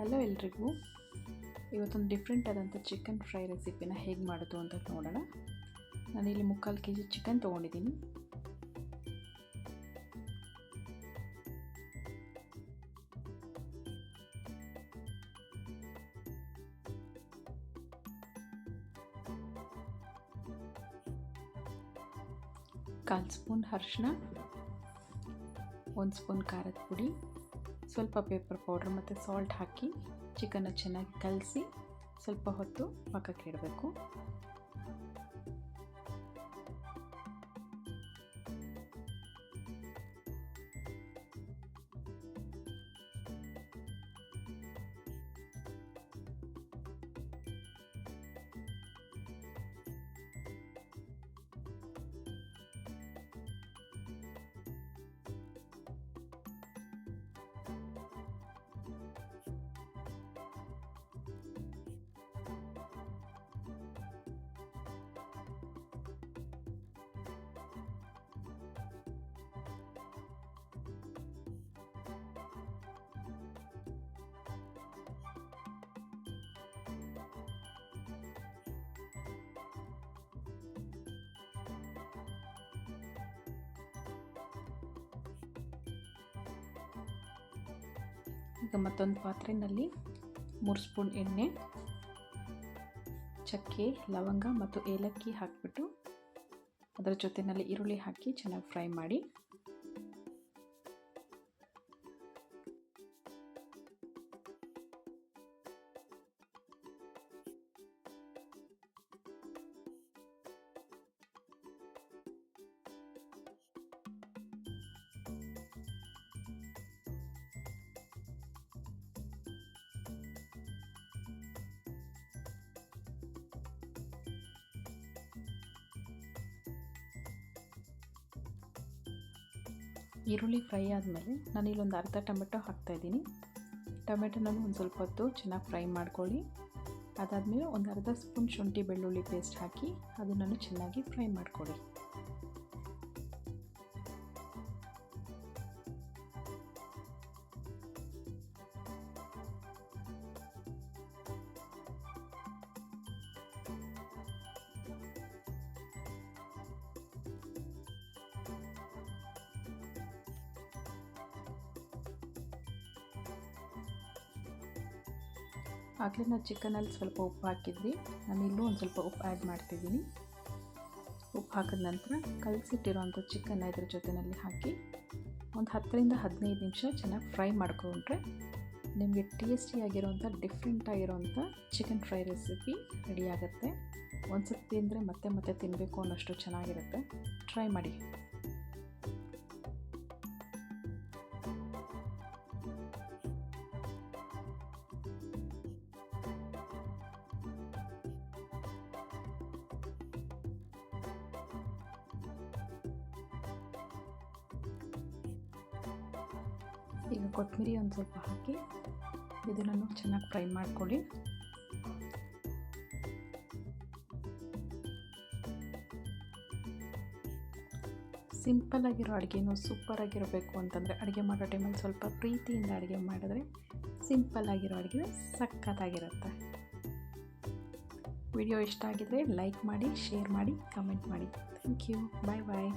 Hello ಎಲ್ರಿಗೂ. ಇವತ್ತೊಂದು different ಆದಂಥ ಚಿಕನ್ ಫ್ರೈ ರೆಸಿಪಿನ ಹೇಗೆ ಮಾಡೋದು ಅಂತ ನೋಡೋಣ. ನಾನಿಲ್ಲಿ 3/4 kg ಚಿಕನ್ ತೊಗೊಂಡಿದ್ದೀನಿ. ಕಾಲು ಸ್ಪೂನ್ ಅರಿಶಿನ, 1 ಸ್ಪೂನ್ ಖಾರದ ಪುಡಿ, ಸ್ವಲ್ಪ ಪೇಪರ್ ಪೌಡ್ರ್ ಮತ್ತು ಸಾಲ್ಟ್ ಹಾಕಿ ಚಿಕನ್ನ ಚೆನ್ನಾಗಿ ಕಲಸಿ ಸ್ವಲ್ಪ ಹೊತ್ತು ಪಕ್ಕಕ್ಕೆ ಇಡಬೇಕು. ಈಗ ಮತ್ತೊಂದು ಪಾತ್ರೆಯಲ್ಲಿ 3 ಸ್ಪೂನ್ ಎಣ್ಣೆ, ಚಕ್ಕೆ, ಲವಂಗ ಮತ್ತು ಏಲಕ್ಕಿ ಹಾಕಿಬಿಟ್ಟು ಅದರ ಜೊತೆಯಲ್ಲಿ ಈರುಳ್ಳಿ ಹಾಕಿ ಚೆನ್ನಾಗಿ ಫ್ರೈ ಮಾಡಿ. ಈರುಳ್ಳಿ ಫ್ರೈ ಆದಮೇಲೆ ನಾನಿಲ್ಲೊಂದು ಅರ್ಧ ಟೊಮೆಟೊ ಹಾಕ್ತಾಯಿದ್ದೀನಿ. ಟೊಮೆಟೊನನ್ನು ಒಂದು ಸ್ವಲ್ಪ ಹೊತ್ತು ಚೆನ್ನಾಗಿ ಫ್ರೈ ಮಾಡ್ಕೊಳ್ಳಿ. ಅದಾದಮೇಲೆ ಒಂದು ಅರ್ಧ ಸ್ಪೂನ್ ಶುಂಠಿ ಬೆಳ್ಳುಳ್ಳಿ ಪೇಸ್ಟ್ ಹಾಕಿ ಅದನ್ನು ಚೆನ್ನಾಗಿ ಫ್ರೈ ಮಾಡ್ಕೊಳ್ಳಿ. ಆಗಲೇ ನಾನು ಚಿಕನಲ್ಲಿ ಸ್ವಲ್ಪ ಉಪ್ಪು ಹಾಕಿದ್ವಿ. ನಾನು ಇಲ್ಲೂ ಒಂದು ಸ್ವಲ್ಪ ಉಪ್ಪು ಆ್ಯಡ್ ಮಾಡ್ತಿದ್ದೀನಿ. ಉಪ್ಪು ಹಾಕಿದ ನಂತರ ಕಲಸಿಟ್ಟಿರೋಂಥ ಚಿಕನ್ನ ಇದ್ರ ಜೊತೆಯಲ್ಲಿ ಹಾಕಿ ಒಂದು 10ರಿಂದ 15 ನಿಮಿಷ ಚೆನ್ನಾಗಿ ಫ್ರೈ ಮಾಡ್ಕೊಂಡ್ರೆ ನಿಮಗೆ ಟೇಸ್ಟಿಯಾಗಿರೋಂಥ ಡಿಫ್ರೆಂಟಾಗಿರೋಂಥ ಚಿಕನ್ ಫ್ರೈ ರೆಸಿಪಿ ರೆಡಿ ಆಗುತ್ತೆ. ಒಂದು ಸತಿ ತಿಂದರೆ ಮತ್ತೆ ಮತ್ತೆ ತಿನ್ನಬೇಕು ಅನ್ನೋಷ್ಟು ಚೆನ್ನಾಗಿರುತ್ತೆ. ಟ್ರೈ ಮಾಡಿ. ಈಗ ಕೊತ್ತಂಬರಿ ಒಂದು ಸ್ವಲ್ಪ ಹಾಕಿ ಇದನ್ನು ಚೆನ್ನಾಗಿ ಫ್ರೈ ಮಾಡ್ಕೊಳ್ಳಿ. ಸಿಂಪಲ್ಲಾಗಿರೋ ಅಡುಗೆನೂ ಸೂಪರಾಗಿರಬೇಕು ಅಂತಂದರೆ ಅಡುಗೆ ಮಾಡೋ ಟೈಮಲ್ಲಿ ಸ್ವಲ್ಪ ಪ್ರೀತಿಯಿಂದ ಅಡುಗೆ ಮಾಡಿದ್ರೆ ಸಿಂಪಲ್ಲಾಗಿರೋ ಅಡುಗೆ ಸಖತ್ತಾಗಿರುತ್ತೆ. ವಿಡಿಯೋ ಇಷ್ಟ ಆಗಿದರೆ ಲೈಕ್ ಮಾಡಿ, ಶೇರ್ ಮಾಡಿ, ಕಮೆಂಟ್ ಮಾಡಿ. Thank you. Bye bye.